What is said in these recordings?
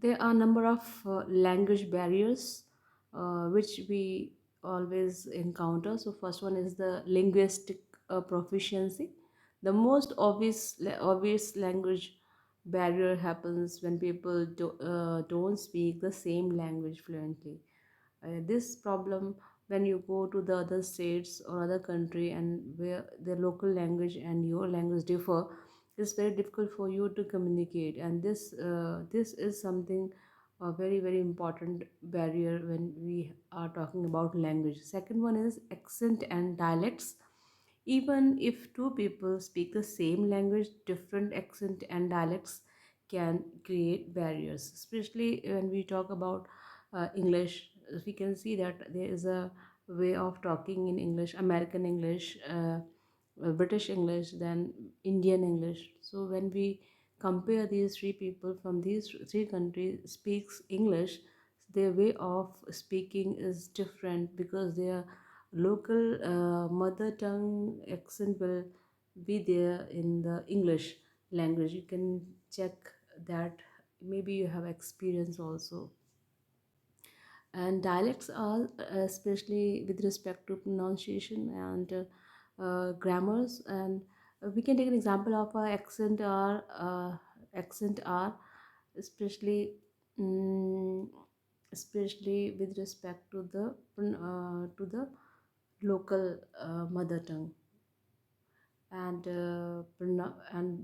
There are a number of language barriers which we always encounter. So first one is the linguistic proficiency. The most obvious language barrier happens when people don't speak the same language fluently. This problem, when you go to the other states or other country and where the local language and your language differ, it's very difficult for you to communicate. And this is something a very important barrier when we are talking about language. Second one is accent and dialects. Even if two people speak the same language, different accent and dialects can create barriers, especially when we talk about English. We can see that there is a way of talking in English, American English, British English, then Indian English. So when we compare these three people from these three countries speaks English, their way of speaking is different because their local mother tongue accent will be there in the English language. You can check that, maybe you have experience also. And dialects are especially with respect to pronunciation and grammars. And we can take an example of a accent R, especially mm especially with respect to the local mother tongue. And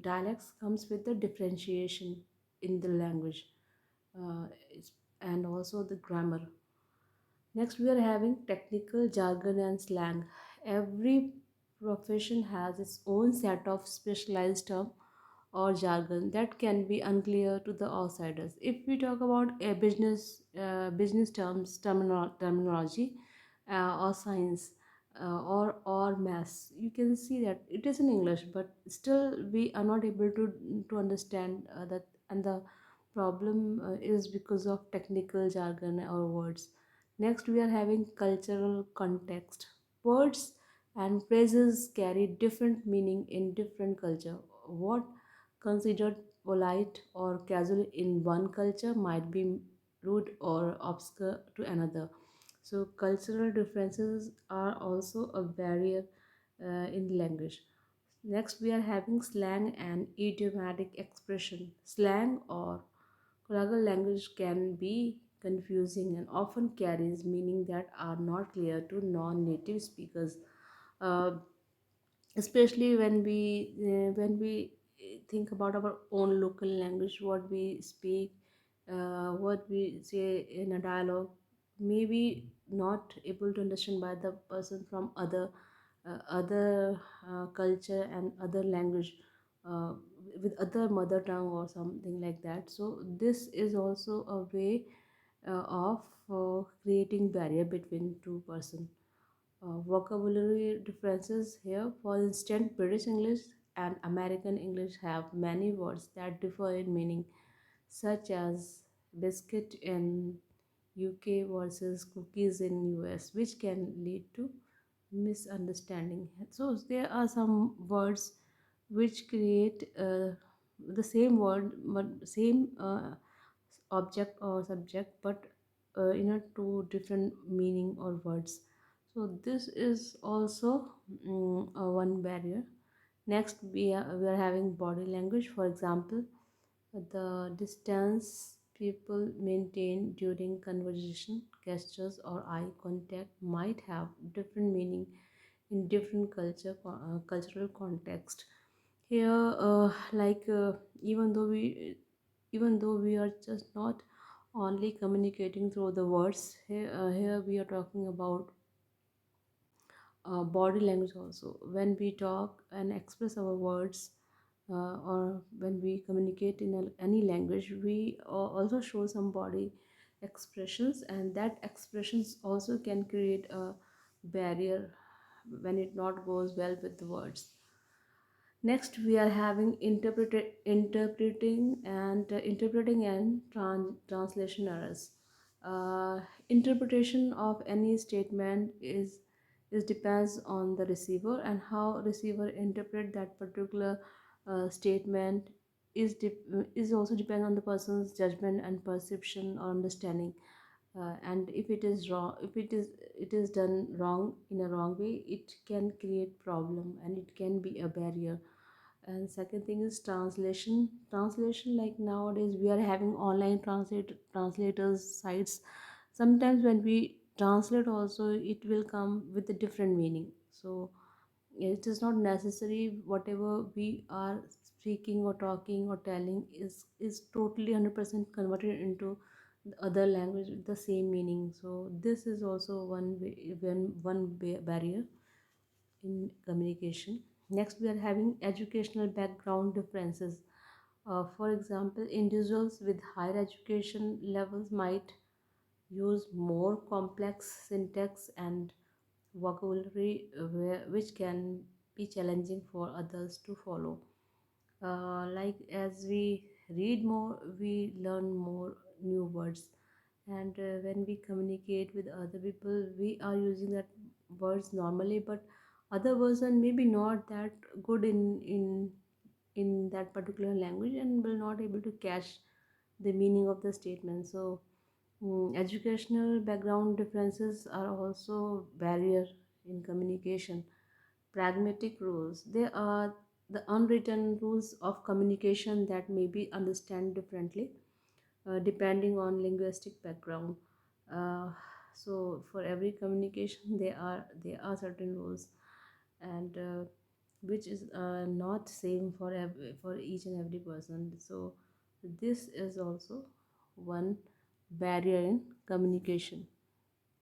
dialects comes with the differentiation in the language, it's- and also the grammar. Next, we are having technical jargon and slang. Every profession has its own set of specialized term or jargon that can be unclear to the outsiders. If we talk about a business terms, terminology, or science, or maths, you can see that it is in English, but still we are not able to understand that, and the problem is because of technical jargon or words. Next, we are having cultural context. Words and phrases carry different meaning in different culture. What considered polite or casual in one culture might be rude or obscure to another. So, cultural differences are also a barrier in language. Next, we are having slang and idiomatic expression. Slang or colloquial language can be confusing and often carries meaning that are not clear to non-native speakers. Uh, Especially when we think about our own local language, what we speak, what we say in a dialogue, maybe not able to understand by the person from other culture and other language, uh, with other mother tongue or something like that. So this is also a way of creating barrier between two person. Vocabulary differences here. For instance, British English and American English have many words that differ in meaning, such as biscuit in UK versus cookies in US, which can lead to misunderstanding. So there are some words which create the same word but same object or subject, but in a two different meaning or words. So this is also one barrier. Next, we are having body language. For example, the distance people maintain during conversation, gestures, or eye contact might have different meaning in different cultural context. Here, even though we are just not only communicating through the words, here we are talking about body language also. When we talk and express our words, or when we communicate in any language, we also show some body expressions, and that expressions also can create a barrier when it not goes well with the words. Next, we are having interpreting and translation errors. Interpretation of any statement is depends on the receiver and how receiver interpret that particular statement. is also depend on the person's judgment and perception or understanding. And if it is wrong, if it is done wrong in a wrong way, it can create problem and it can be a barrier. And second thing is translation, like nowadays we are having online translators sites. Sometimes when we translate also, it will come with a different meaning. So it is not necessary whatever we are speaking or talking or telling is totally 100% converted into the other language with the same meaning. So this is also one barrier in communication. Next, we are having educational background differences. For example, individuals with higher education levels might use more complex syntax and vocabulary, which can be challenging for others to follow. Like as we read more, we learn more new words, and when we communicate with other people, we are using that words normally, but other person maybe not that good in that particular language and will not able to catch the meaning of the statement. So educational background differences are also barrier in communication. Pragmatic rules, they are the unwritten rules of communication that may be understood differently depending on linguistic background. uh, so for every communication there are certain rules, and which is not same for for each and every person. So this is also one barrier in communication.